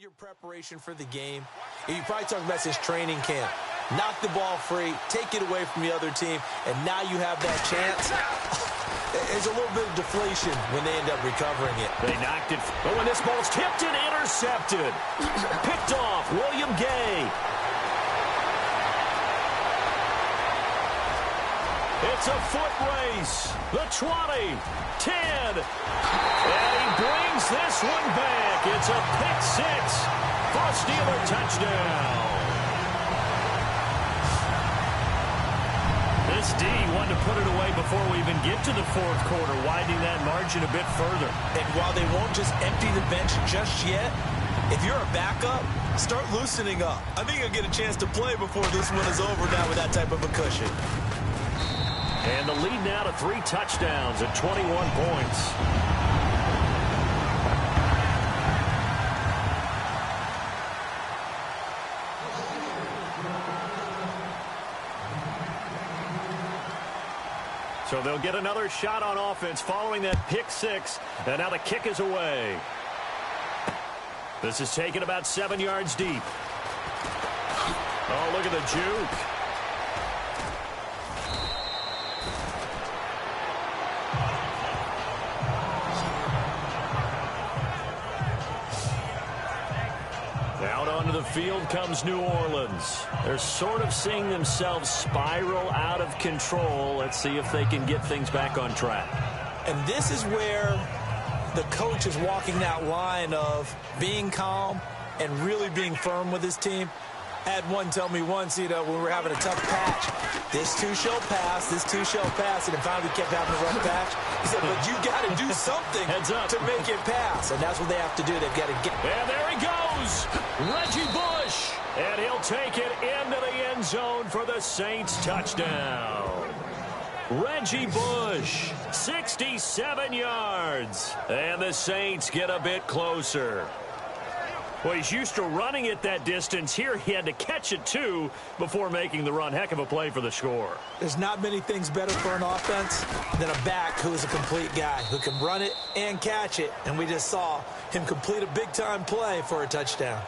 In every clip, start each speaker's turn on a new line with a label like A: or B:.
A: your preparation for the game, you probably talk about this training camp. Knock the ball free, take it away from the other team, and now you have that chance. There's a little bit of deflation when they end up recovering it.
B: They knocked it, but when this ball's tipped and intercepted. Picked off, William Gay. It's a foot race. The 20, 10, and he brings this one back. It's a pick six for a Steeler touchdown. This D wanted to put it away before we even get to the fourth quarter, widening that margin a bit further.
A: And while they won't just empty the bench just yet, if you're a backup, start loosening up. I think you'll get a chance to play before this one is over now with that type of a cushion.
B: And the lead now to 3 touchdowns at 21 points. So they'll get another shot on offense following that pick six. And now the kick is away. This is taken about 7 yards deep. Oh, look at the juke. Out onto the field comes New Orleans. They're sort of seeing themselves spiral out of control. Let's see if they can get things back on track.
A: And this is where the coach is walking that line of being calm and really being firm with his team. I had one tell me once, when we were having a tough patch, this too shall pass, this too shall pass, and then finally we kept having a rough patch. He said, but you got to do something to make it pass, and that's what they have to do. They've got to get.
B: And there he goes, Reggie Bush, and he'll take it into the end zone for the Saints touchdown. Reggie Bush, 67 yards, and the Saints get a bit closer. Well, he's used to running it that distance. Here he had to catch it, too, before making the run. Heck of a play for the score.
A: There's not many things better for an offense than a back who is a complete guy, who can run it and catch it. And we just saw him complete a big-time play for a touchdown.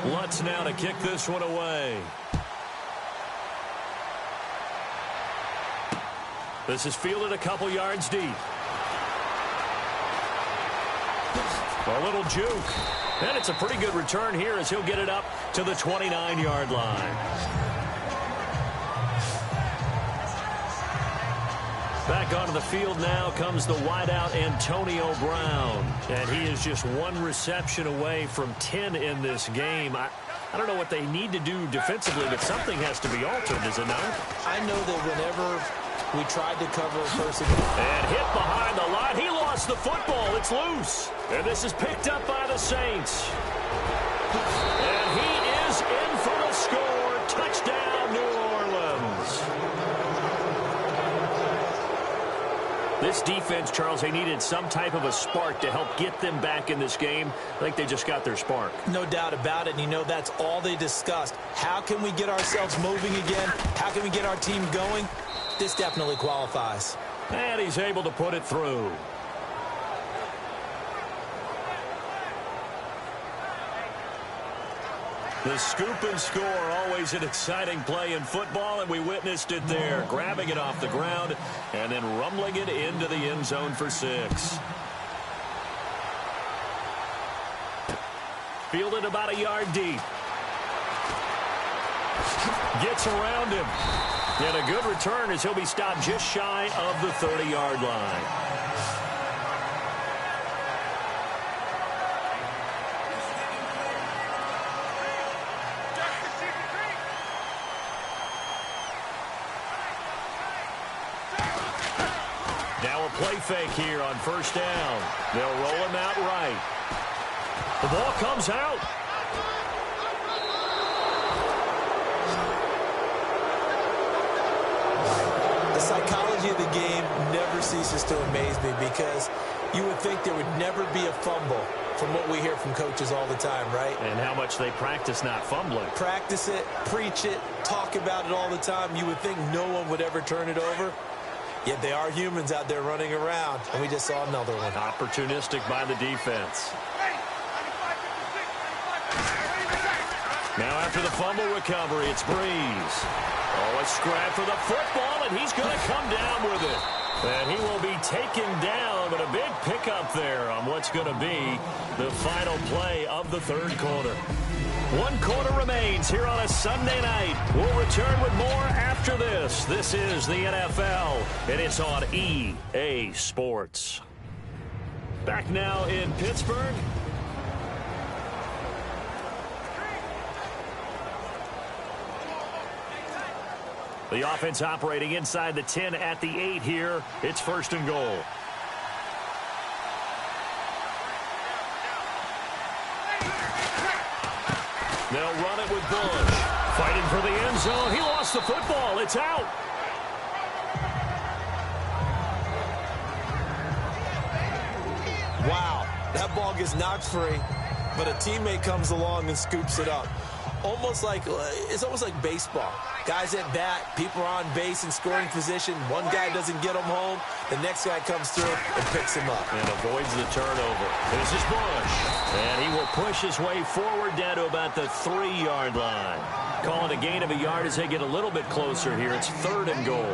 B: Lutz now to kick this one away. This is fielded a couple yards deep. A little juke. And it's a pretty good return here as he'll get it up to the 29-yard line. Back onto the field now comes the wideout Antonio Brown. And he is just one reception away from 10 in this game. I don't know what they need to do defensively, but something has to be altered, is it not?
A: I know that whenever we tried to cover a person.
B: And hit behind the line. He lost the football. It's loose. And this is picked up by the Saints. And he is in for the score. Touchdown, New Orleans. This defense, Charles, they needed some type of a spark to help get them back in this game. I think they just got their spark.
A: No doubt about it. And that's all they discussed. How can we get ourselves moving again? How can we get our team going? This definitely qualifies.
B: And he's able to put it through. The scoop and score, always an exciting play in football, and we witnessed it there. Grabbing it off the ground and then rumbling it into the end zone for 6. Fielded about a yard deep. Gets around him. And a good return as he'll be stopped just shy of the 30-yard line. Now a play fake here on first down. They'll roll him out right. The ball comes out.
A: The psychology of the game never ceases to amaze me because you would think there would never be a fumble from what we hear from coaches all the time, right?
B: And how much they practice not fumbling.
A: Practice it, preach it, talk about it all the time. You would think no one would ever turn it over. Yet they are humans out there running around, and we just saw another one.
B: Opportunistic by the defense. Now after the fumble recovery, it's Breeze. Oh, a scrap for the football, and he's going to come down with it. And he will be taken down, but a big pickup there on what's going to be the final play of the third quarter. 1 quarter remains here on a Sunday night. We'll return with more after this. This is the NFL, and it's on EA Sports. Back now in Pittsburgh. The offense operating inside the 10 at the 8 here. It's 1st and goal. They'll run it with Bush. Fighting for the end zone. He lost the football. It's out.
A: Wow, that ball gets knocked free, but a teammate comes along and scoops it up. It's almost like baseball. Guys at bat, people are on base in scoring position. One guy doesn't get him home. The next guy comes through and picks him up.
B: And avoids the turnover. This is Bush. And he will push his way forward down to about the 3-yard line. Calling a gain of a yard as they get a little bit closer here. It's 3rd and goal.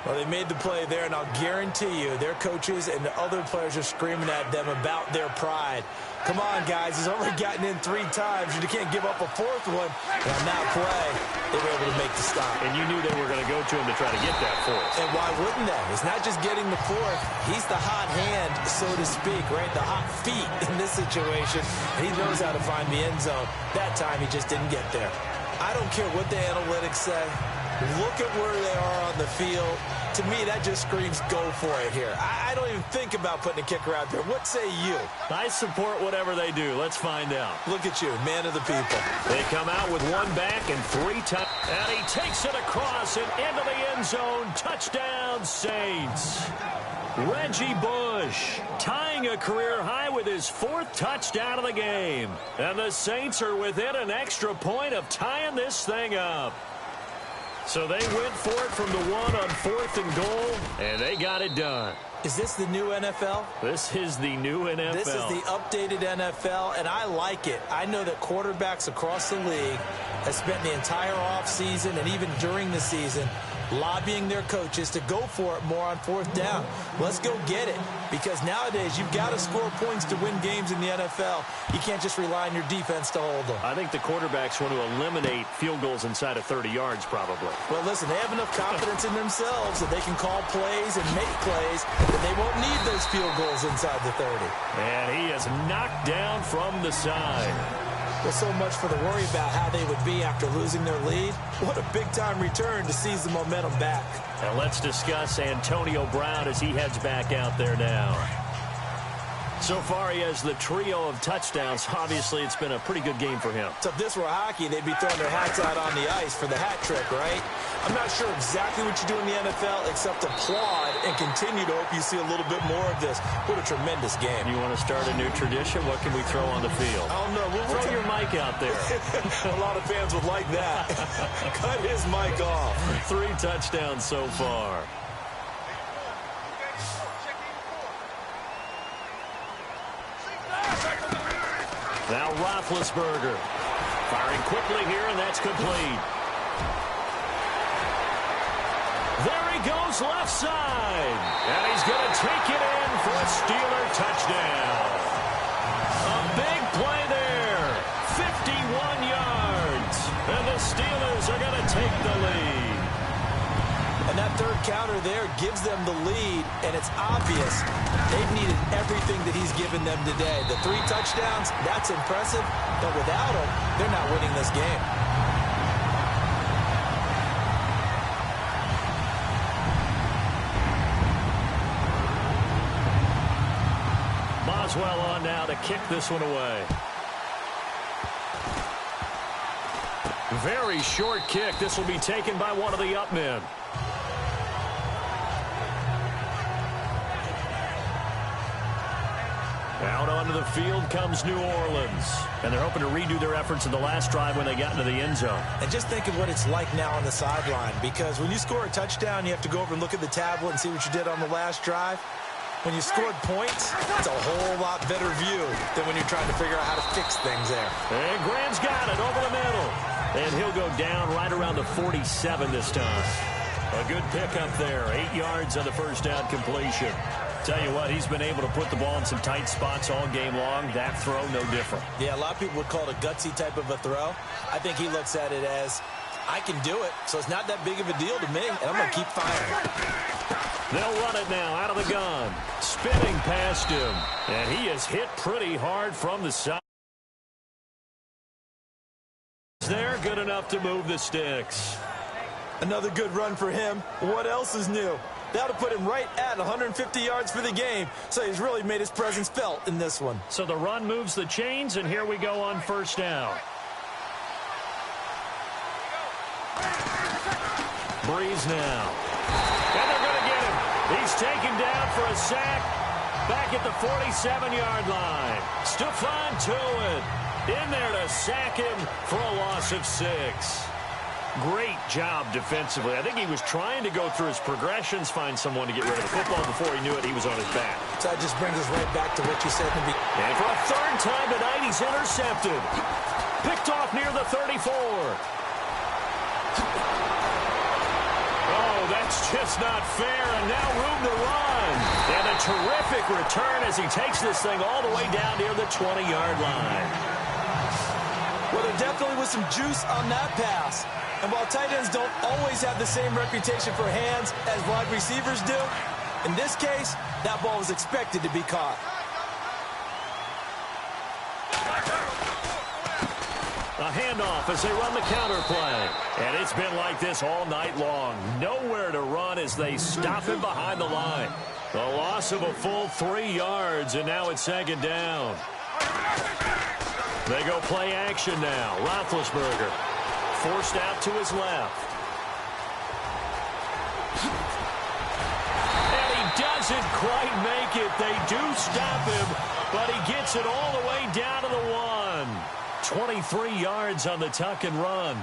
A: Well, they made the play there, and I'll guarantee you their coaches and the other players are screaming at them about their pride. Come on, guys. He's already gotten in 3 times. You can't give up a 4th one. And on that play, they were able to make the stop.
B: And you knew they were going to go to him to try to get that 4th.
A: And why wouldn't they? It's not just getting the 4th. He's the hot hand, so to speak, right? The hot feet in this situation. And he knows how to find the end zone. That time, he just didn't get there. I don't care what the analytics say. Look at where they are on the field. To me, that just screams go for it here. I don't even think about putting a kicker out there. What say you?
B: I support whatever they do. Let's find out.
A: Look at you, man of the people.
B: They come out with 1 back and 3 times. And he takes it across and into the end zone. Touchdown, Saints. Reggie Bush tying a career high with his 4th touchdown of the game. And the Saints are within an extra point of tying this thing up. So they went for it from the 1 on 4th and goal, and they got it done.
A: Is this the new NFL?
B: This is the new NFL.
A: This is the updated NFL, and I like it. I know that quarterbacks across the league have spent the entire offseason and even during the season lobbying their coaches to go for it more on 4th down. Let's go get it, because nowadays you've got to score points to win games in the NFL. You can't just rely on your defense to hold them.
B: I think the quarterbacks want to eliminate field goals inside of 30 yards probably.
A: Well, listen, they have enough confidence in themselves that they can call plays and make plays, that they won't need those field goals inside the 30.
B: And he is knocked down from the side.
A: Well, so much for the worry about how they would be after losing their lead. What a big-time return to seize the momentum back.
B: And let's discuss Antonio Brown as he heads back out there now. So far, he has the trio of touchdowns. Obviously, it's been a pretty good game for him.
A: So if this were hockey, they'd be throwing their hats out on the ice for the hat trick, right? I'm not sure exactly what you do in the NFL except applaud and continue to hope you see a little bit more of this. What a tremendous game.
B: You want to start a new tradition? What can we throw on the field?
A: I don't know.
B: Throw your mic out there.
A: A lot of fans would like that. Cut his mic off.
B: 3 touchdowns so far. Now Roethlisberger firing quickly here, and that's complete. There he goes left side, and he's going to take it in for a Steeler touchdown. A big play there, 51 yards, and the Steelers are going to take the lead.
A: And that 3rd counter there gives them the lead, and it's obvious they've needed everything that he's given them today. The 3 touchdowns, that's impressive, but without him, they're not winning this game.
B: Boswell on now to kick this one away. Very short kick. This will be taken by one of the up men. Out onto the field comes New Orleans. And they're hoping to redo their efforts in the last drive when they got into the end zone.
A: And just think of what it's like now on the sideline, because when you score a touchdown, you have to go over and look at the tablet and see what you did on the last drive. When you scored points, it's a whole lot better view than when you're trying to figure out how to fix things there.
B: And Graham's got it over the middle. And he'll go down right around the 47 this time. A good pickup there. 8 yards on the first down completion. Tell you what, he's been able to put the ball in some tight spots all game long. That throw, no different.
A: Yeah, a lot of people would call it a gutsy type of a throw. I think he looks at it as, I can do it, so it's not that big of a deal to me, and I'm going to keep firing.
B: They'll run it now out of the gun. Spinning past him. And he is hit pretty hard from the side. They're good enough to move the sticks.
A: Another good run for him. What else is new? That'll put him right at 150 yards for the game, so he's really made his presence felt in this one.
B: So the run moves the chains, and here we go on first down. Breeze now. And they're going to get him. He's taken down for a sack back at the 47-yard line. Stephon Tuitt in there to sack him for a loss of 6. Great job defensively. I think he was trying to go through his progressions, find someone to get rid of the football. Before he knew it, he was on his back.
A: So that just brings us right back to what you said in the beginning.
B: And for a third time tonight, he's intercepted. Picked off near the 34. Oh, that's just not fair, and now room to run. And a terrific return as he takes this thing all the way down near the 20-yard line.
A: Well, there definitely was some juice on that pass. And while tight ends don't always have the same reputation for hands as wide receivers do, in this case, that ball was expected to be caught.
B: A handoff as they run the counter play. And it's been like this all night long. Nowhere to run as they stop him behind the line. The loss of a full 3 yards, and now it's second down. They go play action now. Roethlisberger forced out to his left. And he doesn't quite make it. They do stop him, but he gets it all the way down to the 1. 23 yards on the tuck and run.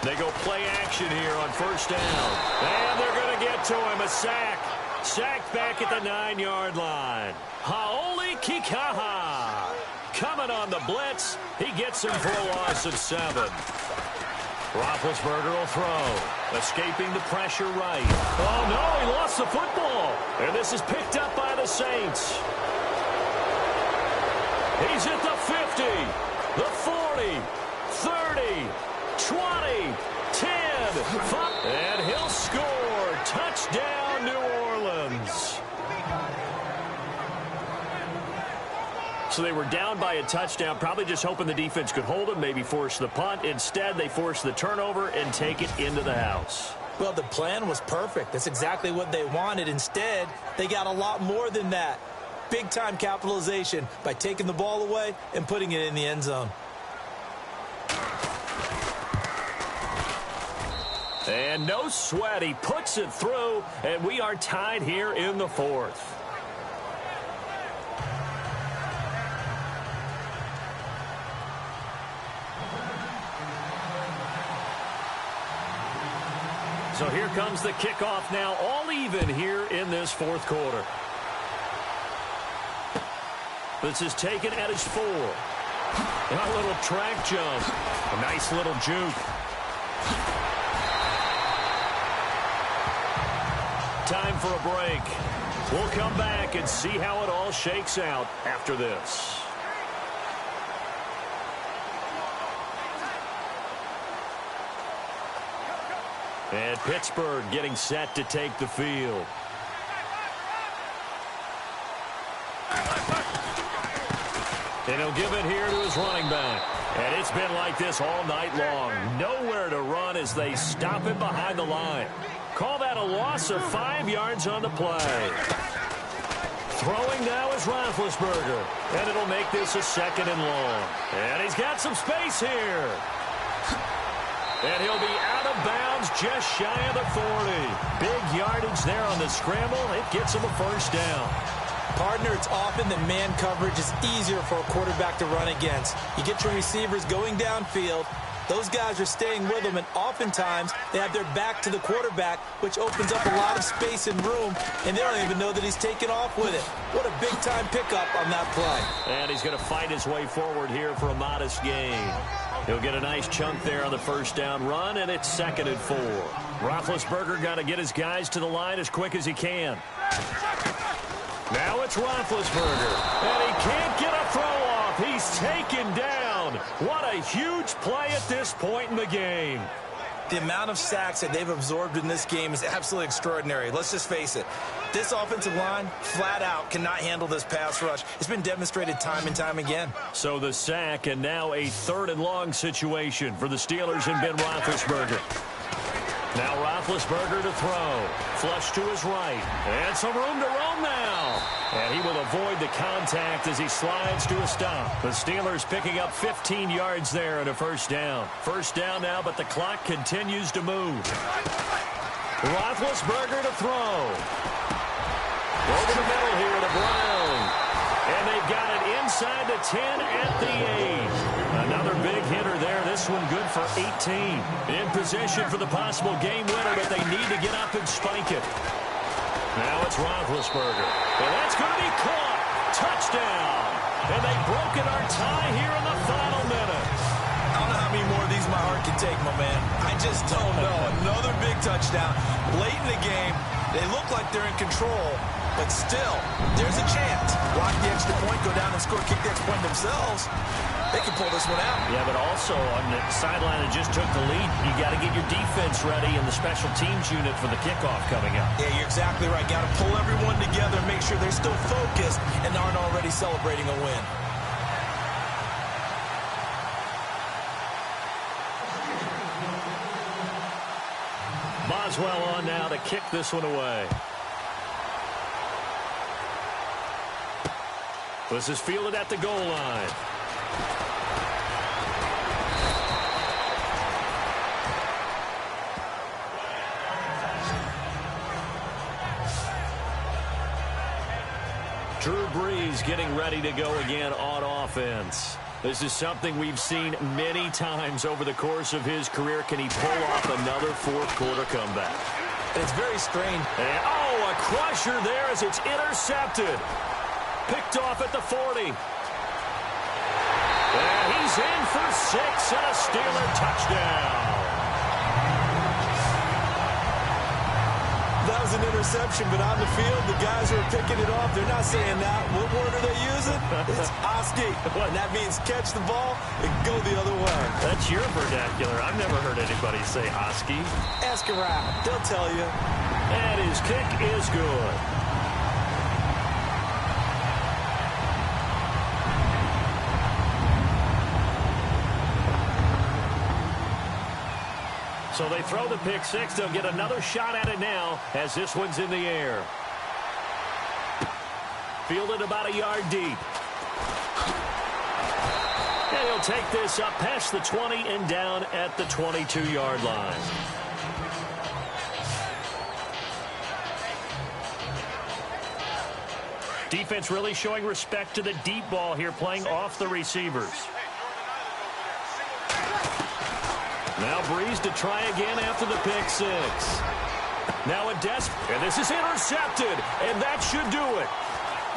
B: They go play action here on first down. And they're going to get to him. A sack. Sacked back at the 9-yard line. Hau'oli Kikaha coming on the blitz. He gets him for a loss of 7. Roethlisberger will throw. Escaping the pressure right. Oh, no, he lost the football. And this is picked up by the Saints. He's at the 50, the 40, 30, 20, 10, 5, and he'll score. Touchdown, New Orleans. So they were down by a touchdown, probably just hoping the defense could hold them, maybe force the punt. Instead, they force the turnover and take it into the house.
A: Well, the plan was perfect. That's exactly what they wanted. Instead, they got a lot more than that. Big-time capitalization by taking the ball away and putting it in the end zone.
B: And no sweat. He puts it through, and we are tied here in the 4th. So here comes the kickoff now, all even here in this 4th quarter. This is taken at his 4. And a little track jump. A nice little juke. Time for a break. We'll come back and see how it all shakes out after this. And Pittsburgh getting set to take the field. And he'll give it here to his running back. And it's been like this all night long. Nowhere to run as they stop him behind the line. Call that a loss of 5 yards on the play. Throwing now is Roethlisberger. And it'll make this a 2nd and long. And he's got some space here. And he'll be out of bounds just shy of the 40. Big yardage there on the scramble. It gets him a first down.
A: Partner, it's often that man coverage is easier for a quarterback to run against. You get your receivers going downfield. Those guys are staying with them, and oftentimes they have their back to the quarterback, which opens up a lot of space and room, and they don't even know that he's taken off with it. What a big-time pickup on that play.
B: And he's going to fight his way forward here for a modest gain. He'll get a nice chunk there on the first down run, and it's 2nd and 4. Roethlisberger got to get his guys to the line as quick as he can. Now it's Roethlisberger, and he can't get a throw off. He's taken down. What a huge play at this point in the game.
A: The amount of sacks that they've absorbed in this game is absolutely extraordinary. Let's just face it. This offensive line, flat out, cannot handle this pass rush. It's been demonstrated time and time again.
B: So the sack, and now a 3rd and long situation for the Steelers and Ben Roethlisberger. Now Roethlisberger to throw. Flush to his right. And some room to roam now. And he will avoid the contact as he slides to a stop. The Steelers picking up 15 yards there and a first down. First down now, but the clock continues to move. Roethlisberger to throw. Over the middle here to Brown. And they've got it inside the 10 at the 8. Another big hitter there. This one good for 18. In position for the possible game winner, but they need to get up and spike it. Now it's Roethlisberger. And that's going to be caught. Touchdown. And they've broken our tie here in the final minute.
A: I don't know how many more of these my heart can take, my man. I just don't know. Another big touchdown. Late in the game, they look like they're in control, but still, there's a chance. Block the extra point, go down and score, kick the extra point themselves. They can pull this one out.
B: Yeah, but also on the sideline that just took the lead, you got to get your defense ready and the special teams unit for the kickoff coming up.
A: Yeah, you're exactly right. Got to pull everyone together, make sure they're still focused and aren't already celebrating a win.
B: Boswell on now to kick this one away. This is fielded at the goal line. Drew Brees getting ready to go again on offense. This is something we've seen many times over the course of his career. Can he pull off another fourth-quarter comeback?
A: And it's very strange.
B: And, oh, a crusher there as it's intercepted. Picked off at the 40. And he's in for 6 and a Steeler touchdown.
A: That was an interception, but on the field, the guys who are picking it off, they're not saying that. What word are they using? It's Oski. And that means catch the ball and go the other way.
B: That's your vernacular. I've never heard anybody say Oski.
A: Ask around. They'll tell you.
B: And his kick is good. So they throw the pick six. They'll get another shot at it now as this one's in the air. Fielded about a yard deep. And he'll take this up past the 20 and down at the 22-yard line. Defense really showing respect to the deep ball here, playing off the receivers. Now Brees to try again after the pick six. Now a and this is intercepted, and that should do it.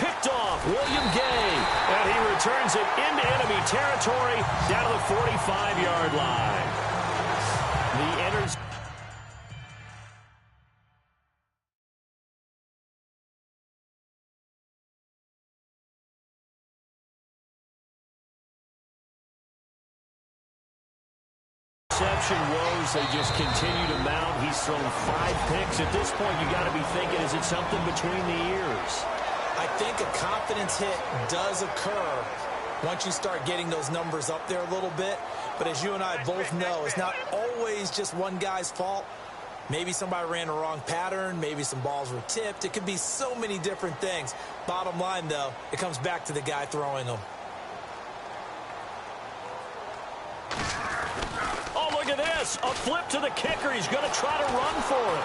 B: Picked off William Gay, and he returns it into enemy territory down to the 45-yard line. The interception. Woes, they just continue to mount. He's thrown 5 picks. At this point, you got to be thinking, is it something between the ears?
A: I think a confidence hit does occur once you start getting those numbers up there a little bit. But as you and I both know, it's not always just one guy's fault. Maybe somebody ran a wrong pattern. Maybe some balls were tipped. It could be so many different things. Bottom line, though, it comes back to the guy throwing them.
B: Oh, look at this. A flip to the kicker. He's going to try to run for it.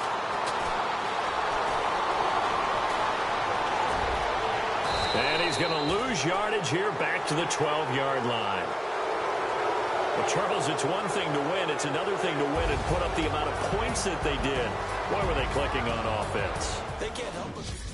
B: going to lose yardage here back to the 12-yard line. Well, Charles, it's one thing to win. It's another thing to win and put up the amount of points that they did. Why were they clicking on offense?
A: They can't help it.